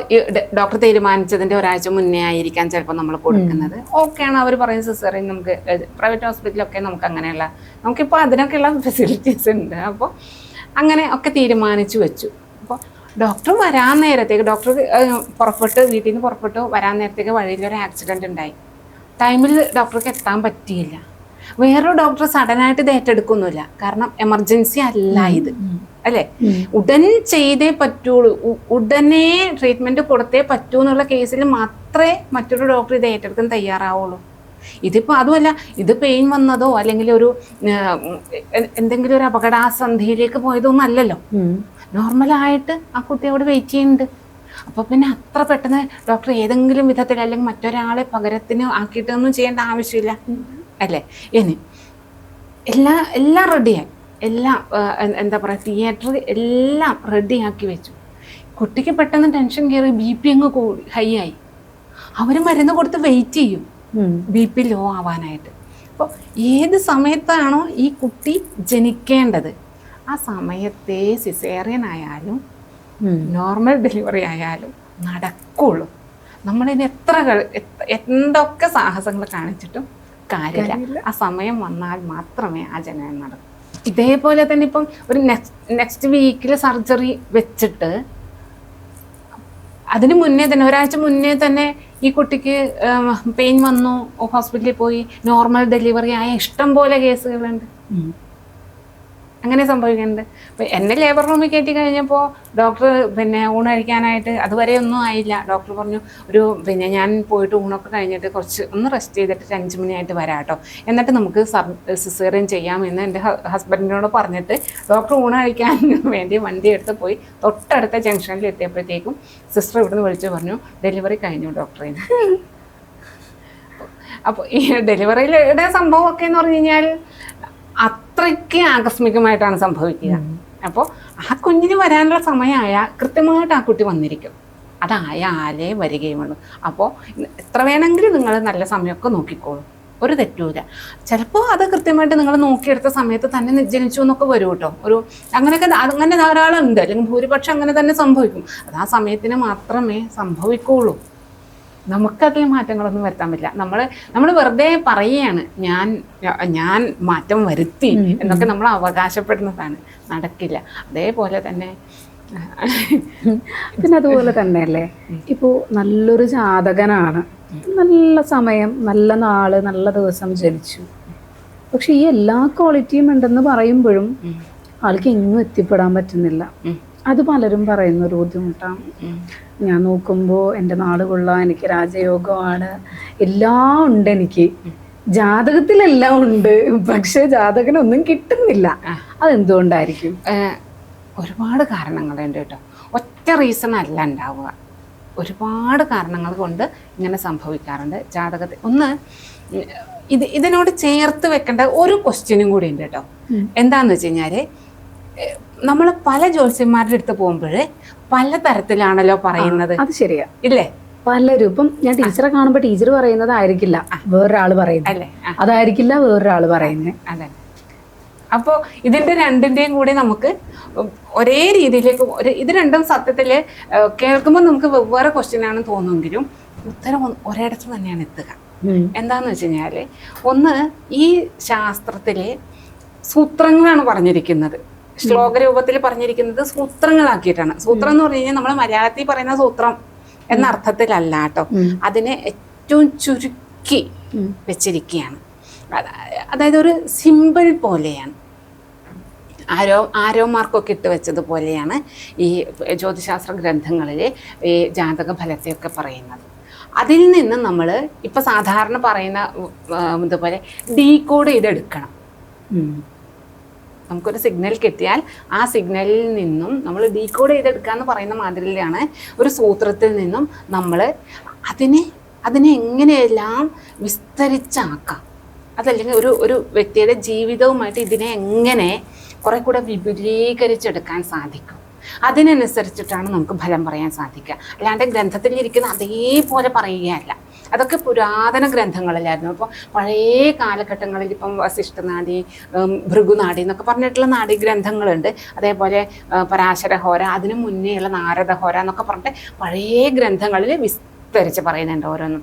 ഡോക്ടർ തീരുമാനിച്ചതിൻ്റെ ഒരാഴ്ച മുന്നേ ആയിരിക്കാം ചിലപ്പോൾ നമ്മൾ കൊടുക്കുന്നത്. ഓക്കെയാണ്, അവർ പറയുന്നത് സിസേറിയൻ നമുക്ക് പ്രൈവറ്റ് ഹോസ്പിറ്റലൊക്കെ നമുക്ക് അങ്ങനെയുള്ള നമുക്കിപ്പോൾ അതിനൊക്കെയുള്ള ഫെസിലിറ്റീസ് ഉണ്ട്. അപ്പോൾ അങ്ങനെ ഒക്കെ തീരുമാനിച്ചു വെച്ചു. അപ്പോൾ ഡോക്ടർ വരാൻ നേരത്തേക്ക് വീട്ടിൽ നിന്ന് പുറപ്പെട്ട് വരാൻ നേരത്തേക്ക് വഴിയിലൊരു ആക്സിഡൻറ്റ് ഉണ്ടായി. ടൈമിൽ ഡോക്ടർക്ക് എത്താൻ പറ്റിയില്ല. വേറൊരു ഡോക്ടർ സഡനായിട്ട് ഇത് ഏറ്റെടുക്കൊന്നുമില്ല, കാരണം എമർജൻസി അല്ല ഇത്, അല്ലേ? ഉടൻ ചെയ്തേ പറ്റുള്ളൂ, ഉടനെ ട്രീറ്റ്മെൻറ്റ് കൊടുത്തേ പറ്റൂ എന്നുള്ള കേസിൽ മാത്രമേ മറ്റൊരു ഡോക്ടർ ഇത് ഏറ്റെടുക്കാൻ തയ്യാറാവുള്ളൂ. ഇതിപ്പോൾ അതുമല്ല, ഇത് പെയിൻ വന്നതോ അല്ലെങ്കിൽ ഒരു എന്തെങ്കിലും ഒരു അപകടാസന്ധിയിലേക്ക് പോയതൊന്നും അല്ലല്ലോ. നോർമലായിട്ട് ആ കുട്ടി അവിടെ വെയിറ്റ് ചെയ്യുന്നുണ്ട്. അപ്പോൾ പിന്നെ അത്ര പെട്ടെന്ന് ഡോക്ടർ ഏതെങ്കിലും വിധത്തിൽ അല്ലെങ്കിൽ മറ്റൊരാളെ പകരത്തിന് ആക്കിയിട്ടൊന്നും ചെയ്യേണ്ട ആവശ്യമില്ല, അല്ലേ? ഇനി എല്ലാം റെഡിയായി, എല്ലാം എന്താ പറയുക, തിയേറ്റർ എല്ലാം റെഡിയാക്കി വെച്ചു. കുട്ടിക്ക് പെട്ടെന്ന് ടെൻഷൻ കയറി, BP അങ്ങ് ഹൈ ആയി. അവർ മരുന്ന് കൊടുത്ത് വെയിറ്റ് ചെയ്യും BP ലോ ആവാനായിട്ട്. അപ്പോൾ ഏത് സമയത്താണോ ഈ കുട്ടി ജനിക്കേണ്ടത് ആ സമയത്തെ സിസേറിയൻ ആയാലും നോർമൽ ഡെലിവറി ആയാലും നടക്കുള്ളൂ. നമ്മളിനി എന്തൊക്കെ സാഹസങ്ങൾ കാണിച്ചിട്ടും കാര്യമില്ല, ആ സമയം വന്നാൽ മാത്രമേ ആ ജനനം നടക്കൂ. ഇതേപോലെ തന്നെ ഇപ്പം ഒരു നെക്സ്റ്റ് വീക്കിൽ സർജറി വെച്ചിട്ട് അതിന് മുന്നേ തന്നെ ഒരാഴ്ച മുന്നേ തന്നെ ഈ കുട്ടിക്ക് പെയിൻ വന്നു, ഹോസ്പിറ്റലിൽ പോയി നോർമൽ ഡെലിവറി ആയ ഇഷ്ടം പോലെ കേസുകളുണ്ട്. അങ്ങനെ സംഭവിക്കുന്നുണ്ട്. അപ്പം എന്നെ ലേബർ റൂമിൽ കയറ്റി കഴിഞ്ഞപ്പോൾ ഡോക്ടർ ഊണ് കഴിക്കാനായിട്ട് അതുവരെ ഒന്നും ആയില്ല. ഡോക്ടർ പറഞ്ഞു ഞാൻ പോയിട്ട് ഊണൊക്കെ കഴിഞ്ഞിട്ട് കുറച്ച് ഒന്ന് റെസ്റ്റ് ചെയ്തിട്ട് 5 മണിയായിട്ട് വരാം കേട്ടോ, എന്നിട്ട് നമുക്ക് സിസേറിയൻ ചെയ്യാമെന്ന് എൻ്റെ ഹസ്ബൻഡിനോട് പറഞ്ഞിട്ട് ഡോക്ടർ ഊണ് കഴിക്കാൻ വേണ്ടി വണ്ടി എടുത്ത് പോയി തൊട്ടടുത്ത ജംഗ്ഷനിൽ എത്തിയപ്പോഴത്തേക്കും സിസ്റ്റർ ഇവിടുന്ന് വിളിച്ച് പറഞ്ഞു ഡെലിവറി കഴിഞ്ഞു ഡോക്ടറിന്. അപ്പോൾ ഈ ഡെലിവറിയുടെ സംഭവമൊക്കെ എന്ന് പറഞ്ഞു കഴിഞ്ഞാൽ അത്രയ്ക്ക് ആകസ്മികമായിട്ടാണ് സംഭവിക്കുക. അപ്പോൾ ആ കുഞ്ഞിന് വരാനുള്ള സമയമായാൽ കൃത്യമായിട്ട് ആ കുട്ടി വന്നിരിക്കും, അതായാലേ വരികയുമുള്ളൂ. അപ്പോൾ എത്ര വേണമെങ്കിലും നിങ്ങൾ നല്ല സമയമൊക്കെ നോക്കിക്കോളൂ, ഒരു തെറ്റൂല. ചിലപ്പോൾ അത് കൃത്യമായിട്ട് നിങ്ങൾ നോക്കിയെടുത്ത സമയത്ത് തന്നെ ജനിച്ചു എന്നൊക്കെ വരും കേട്ടോ. അങ്ങനെ ധാരാളം ഉണ്ട്, അല്ലെങ്കിൽ ഭൂരിപക്ഷം അങ്ങനെ തന്നെ സംഭവിക്കും. അത് ആ സമയത്തിന് മാത്രമേ സംഭവിക്കുള്ളൂ. നമുക്കതിൽ മാറ്റങ്ങളൊന്നും വരുത്താൻ പറ്റില്ല. നമ്മൾ വെറുതെ പറയുകയാണ് ഞാൻ മാറ്റം വരുത്തി എന്നൊക്കെ നമ്മൾ അവകാശപ്പെടുന്നതാണ്, നടക്കില്ല. അതേപോലെ തന്നെ പിന്നെ അതുപോലെ തന്നെയല്ലേ, ഇപ്പോൾ നല്ലൊരു ജാതകനാണ്, നല്ല സമയം, നല്ല നാള്, നല്ല ദിവസം ജനിച്ചു, പക്ഷെ ഈ എല്ലാ ക്വാളിറ്റിയും ഉണ്ടെന്ന് പറയുമ്പോഴും ആൾക്ക് എങ്ങും എത്തിപ്പെടാൻ പറ്റുന്നില്ല. അത് പലരും പറയുന്ന ഒരു ബുദ്ധിമുട്ടാണ്. ഞാൻ നോക്കുമ്പോൾ എൻ്റെ നാട് കൊള്ളാം, എനിക്ക് രാജയോഗമാണ്, എല്ലാം ഉണ്ട്, എനിക്ക് ജാതകത്തിലെല്ലാം ഉണ്ട്, പക്ഷെ ജാതകനൊന്നും കിട്ടുന്നില്ല. അതെന്തുകൊണ്ടായിരിക്കും? ഒരുപാട് കാരണങ്ങളുണ്ട് കേട്ടോ. ഒറ്റ റീസൺ അല്ല ഉണ്ടാവുക, ഒരുപാട് കാരണങ്ങൾ കൊണ്ട് ഇങ്ങനെ സംഭവിക്കാറുണ്ട് ജാതകത്തിൽ. ഒന്ന് ഇതിനോട് ചേർത്ത് വെക്കേണ്ട ഒരു ക്വസ്റ്റ്യനും കൂടി ഉണ്ട് കേട്ടോ. എന്താന്ന് വെച്ച് കഴിഞ്ഞാൽ നമ്മൾ പല ജ്യോത്സ്യന്മാരുടെ അടുത്ത് പോകുമ്പോൾ പല തരത്തിലാണല്ലോ പറയുന്നത്. അത് ശരിയാ, ഇല്ലേ? പലരും ഇപ്പം ഞാൻ ടീച്ചറെ കാണുമ്പോൾ ടീച്ചർ പറയുന്നതായിരിക്കില്ല വേറൊരാൾ പറയുന്നത്, അതായിരിക്കില്ല വേറൊരാൾ പറയുന്നത്. അതെ. അപ്പോൾ ഇതിൻ്റെ രണ്ടിൻ്റെയും കൂടി നമുക്ക് ഒരേ രീതിയിലേക്ക് ഇത് രണ്ടും സത്യത്തിൽ കേൾക്കുമ്പോൾ നമുക്ക് വെവ്വേറെ ക്വസ്റ്റ്യൻ ആണെന്ന് തോന്നുമെങ്കിലും ഉത്തരം ഒരിടത്ത് തന്നെയാണ് എത്തുക. എന്താന്ന് വെച്ച് കഴിഞ്ഞാൽ, ഒന്ന് ഈ ശാസ്ത്രത്തിലെ സൂത്രങ്ങളാണ് പറഞ്ഞിരിക്കുന്നത്, ശ്ലോക രൂപത്തിൽ പറഞ്ഞിരിക്കുന്നത് സൂത്രങ്ങളാക്കിയിട്ടാണ്. സൂത്രം എന്ന് പറഞ്ഞു കഴിഞ്ഞാൽ നമ്മൾ മലയാളത്തിൽ പറയുന്ന സൂത്രം എന്ന അർത്ഥത്തിലല്ല കേട്ടോ, അതിനെ ഏറ്റവും ചുരുക്കി വെച്ചിരിക്കുകയാണ്. അതായത് ഒരു സിമ്പിൾ പോലെയാണ്, ആരോ മാർക്കൊക്കെ ഇട്ട് വെച്ചതുപോലെയാണ് ഈ ജ്യോതിശാസ്ത്ര ഗ്രന്ഥങ്ങളിൽ ഈ ജാതക ഫലത്തെയൊക്കെ പറയുന്നത്. അതിൽ നിന്ന് നമ്മൾ ഇപ്പം സാധാരണ പറയുന്ന ഇതുപോലെ ഡീകോഡ് ചെയ്തെടുക്കണം. നമുക്കൊരു സിഗ്നൽ കിട്ടിയാൽ ആ സിഗ്നലിൽ നിന്നും നമ്മൾ ഡീകോഡ് ചെയ്തെടുക്കുക എന്ന് പറയുന്ന മാതിരിയിലാണ് ഒരു സൂത്രത്തിൽ നിന്നും നമ്മൾ അതിനെ അതിനെ എങ്ങനെയെല്ലാം വിസ്തരിച്ചാക്കാം, അതല്ലെങ്കിൽ ഒരു വ്യക്തിയുടെ ജീവിതവുമായിട്ട് ഇതിനെ എങ്ങനെ കുറെ കൂടെ വിപുലീകരിച്ചെടുക്കാൻ സാധിക്കും, അതിനനുസരിച്ചിട്ടാണ് നമുക്ക് ഫലം പറയാൻ സാധിക്കുക. അല്ലാണ്ട് ഗ്രന്ഥത്തിൽ ഇരിക്കുന്ന അതേപോലെ പറയുകയല്ല. അതൊക്കെ പുരാതന ഗ്രന്ഥങ്ങളിലായിരുന്നു. അപ്പോൾ പഴയ കാലഘട്ടങ്ങളിൽ ഇപ്പം വസിഷ്ഠനാഡി, ഭൃഗുനാഡി എന്നൊക്കെ പറഞ്ഞിട്ടുള്ള നാഡി ഗ്രന്ഥങ്ങളുണ്ട്. അതേപോലെ പരാശരഹോര, അതിനു മുന്നേയുള്ള നാരദഹോര എന്നൊക്കെ പറഞ്ഞിട്ട് പഴയ ഗ്രന്ഥങ്ങളിൽ വിസ്തരിച്ച് പറയുന്നുണ്ട് ഓരോന്നും.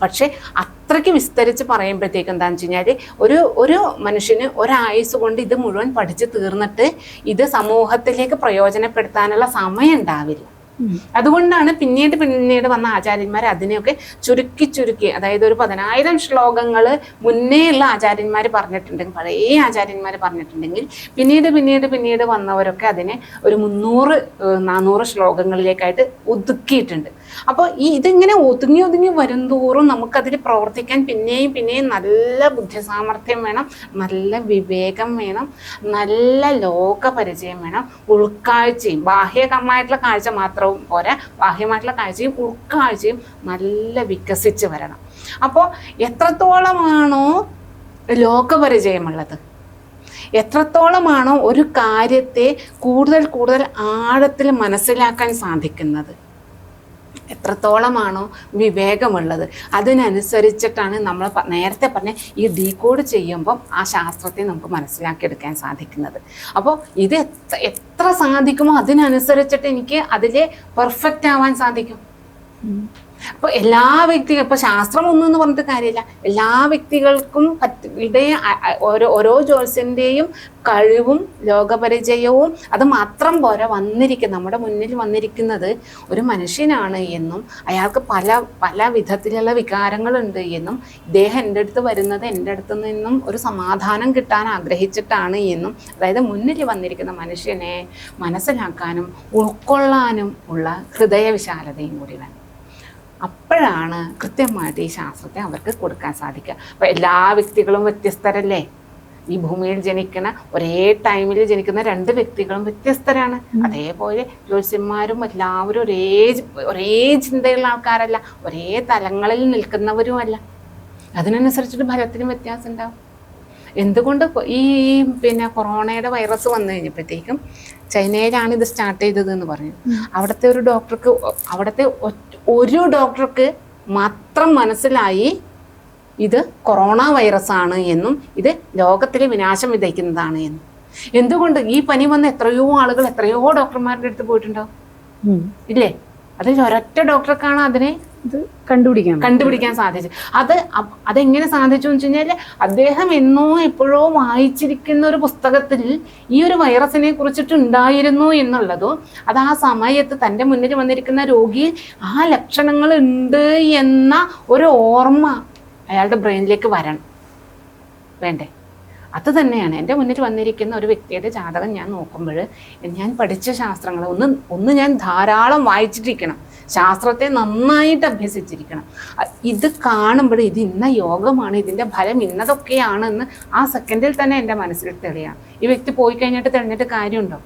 പക്ഷേ അത്രയ്ക്ക് വിസ്തരിച്ച് പറയുമ്പോഴത്തേക്ക് എന്താണെന്ന് വെച്ച് കഴിഞ്ഞാൽ ഒരു മനുഷ്യന് ഒരായുസ് കൊണ്ട് ഇത് മുഴുവൻ പഠിച്ച് തീർന്നിട്ട് ഇത് സമൂഹത്തിലേക്ക് പ്രയോജനപ്പെടുത്താനുള്ള സമയം ഉണ്ടാവില്ല. അതുകൊണ്ടാണ് പിന്നീട് വന്ന ആചാര്യന്മാർ അതിനെയൊക്കെ ചുരുക്കി, അതായത് ഒരു 10,000 ശ്ലോകങ്ങൾ മുന്നേ ഉള്ള ആചാര്യന്മാർ പറഞ്ഞിട്ടുണ്ടെങ്കിൽ, പഴയ ആചാര്യന്മാർ പറഞ്ഞിട്ടുണ്ടെങ്കിൽ പിന്നീട് വന്നവരൊക്കെ അതിനെ ഒരു 300-400 ശ്ലോകങ്ങളിലേക്കായിട്ട് ഒതുക്കിയിട്ടുണ്ട്. അപ്പോൾ ഇതിങ്ങനെ ഒതുങ്ങി വരുംതോറും നമുക്കതിൽ പ്രവർത്തിക്കാൻ പിന്നെയും നല്ല ബുദ്ധിസാമർഥ്യം വേണം, നല്ല വിവേകം വേണം, നല്ല ലോകപരിചയം വേണം, ഉൾക്കാഴ്ചയും, ബാഹ്യമായിട്ടുള്ള കാഴ്ച മാത്രവും പോരാ, ബാഹ്യമായിട്ടുള്ള കാഴ്ചയും ഉൾക്കാഴ്ചയും നല്ല വികസിച്ച് വരണം. അപ്പോൾ എത്രത്തോളമാണോ ലോകപരിചയമുള്ളത്, എത്രത്തോളമാണോ ഒരു കാര്യത്തെ കൂടുതൽ ആഴത്തിൽ മനസ്സിലാക്കാൻ സാധിക്കുന്നത്, എത്രത്തോളമാണോ വിവേകമുള്ളത്, അതിനനുസരിച്ചിട്ടാണ് നമ്മൾ നേരത്തെ പറഞ്ഞ ഈ ഡീകോഡ് ചെയ്യുമ്പം ആ ശാസ്ത്രത്തെ നമുക്ക് മനസ്സിലാക്കിയെടുക്കാൻ സാധിക്കുന്നത്. അപ്പോൾ ഇത് എത്ര സാധിക്കുമോ അതിനനുസരിച്ചിട്ട് എനിക്ക് അതിൽ പെർഫെക്റ്റ് ആവാൻ സാധിക്കും. അപ്പോൾ എല്ലാ വ്യക്തികളും, ഇപ്പോൾ ശാസ്ത്രം ഒന്നെന്ന് പറഞ്ഞിട്ട് കാര്യമില്ല, എല്ലാ വ്യക്തികൾക്കും ഓരോ ജ്യോത്സ്യൻ്റെയും കഴിവും ലോകപരിചയവും അത് മാത്രം പോരാ, നമ്മുടെ മുന്നിൽ വന്നിരിക്കുന്നത് ഒരു മനുഷ്യനാണ് എന്നും അയാൾക്ക് പല വിധത്തിലുള്ള വികാരങ്ങളുണ്ട് എന്നും ഇദ്ദേഹം എൻ്റെ അടുത്ത് വരുന്നത് എൻ്റെ അടുത്ത് നിന്നും ഒരു സമാധാനം കിട്ടാൻ ആഗ്രഹിച്ചിട്ടാണ് എന്നും, അതായത് മുന്നിൽ വന്നിരിക്കുന്ന മനുഷ്യനെ മനസ്സിലാക്കാനും ഉൾക്കൊള്ളാനും ഉള്ള ഹൃദയവിശാലതയും കൂടി വേണം. അപ്പോഴാണ് കൃത്യമായിട്ട് ഈ ശാസ്ത്രത്തെ അവർക്ക് കൊടുക്കാൻ സാധിക്കുക. അപ്പോൾ എല്ലാ വ്യക്തികളും വ്യത്യസ്തരല്ലേ? ഈ ഭൂമിയിൽ ജനിക്കുന്ന ഒരേ ടൈമിൽ ജനിക്കുന്ന 2 വ്യക്തികളും വ്യത്യസ്തരാണ്. അതേപോലെ ജ്യോത്സ്യന്മാരും എല്ലാവരും ഒരേ ചിന്തയുള്ള ആൾക്കാരല്ല, ഒരേ തലങ്ങളിൽ നിൽക്കുന്നവരുമല്ല. അതിനനുസരിച്ചിട്ട് ഫലത്തിനും വ്യത്യാസം ഉണ്ടാവും. എന്തുകൊണ്ട് ഈ കൊറോണയുടെ വൈറസ് വന്നു കഴിഞ്ഞപ്പോഴത്തേക്കും ചൈനയിലാണ് ഇത് സ്റ്റാർട്ട് ചെയ്തതെന്ന് പറഞ്ഞു. അവിടുത്തെ ഒരു ഡോക്ടർക്ക് മാത്രം മനസ്സിലായി ഇത് കൊറോണ വൈറസ് ആണ് എന്നും ഇത് ലോകത്തിൽ വിനാശം വിതയ്ക്കുന്നതാണ് എന്നും. എന്തുകൊണ്ട്? ഈ പനി വന്ന എത്രയോ ആളുകൾ എത്രയോ ഡോക്ടർമാരുടെ അടുത്ത് പോയിട്ടുണ്ടാവും, ഇല്ലേ? അതിൽ ഒരൊറ്റ ഡോക്ടർക്കാണ് അതിനെ കണ്ടുപിടിക്കാൻ സാധിച്ചു. അതെങ്ങനെ സാധിച്ചു എന്ന് വെച്ച് കഴിഞ്ഞാൽ അദ്ദേഹം എപ്പോഴോ വായിച്ചിരിക്കുന്ന ഒരു പുസ്തകത്തിൽ ഈ ഒരു വൈറസിനെ കുറിച്ചിട്ട് ഉണ്ടായിരുന്നു എന്നുള്ളതോ, അത് ആ സമയത്ത് തൻ്റെ മുന്നിൽ വന്നിരിക്കുന്ന രോഗിയിൽ ആ ലക്ഷണങ്ങൾ ഉണ്ട് എന്ന ഒരു ഓർമ്മ അയാളുടെ ബ്രെയിനിലേക്ക് വരണം, വേണ്ടേ? അത് തന്നെയാണ് എൻ്റെ മുന്നിൽ വന്നിരിക്കുന്ന ഒരു വ്യക്തിയുടെ ജാതകം ഞാൻ നോക്കുമ്പോൾ ഞാൻ പഠിച്ച ശാസ്ത്രങ്ങൾ ഒന്ന് ഞാൻ ധാരാളം വായിച്ചിട്ടിരിക്കണം, ശാസ്ത്രത്തെ നന്നായിട്ട് അഭ്യസിച്ചിരിക്കണം. ഇത് കാണുമ്പോൾ ഇത് ഇന്ന യോഗമാണ്, ഇതിൻ്റെ ഫലം ഇന്നതൊക്കെയാണെന്ന് ആ സെക്കൻഡിൽ തന്നെ എൻ്റെ മനസ്സിൽ തെളിയാണ്. ഈ വ്യക്തി പോയി കഴിഞ്ഞിട്ട് തെളിഞ്ഞിട്ട് കാര്യമുണ്ടോ?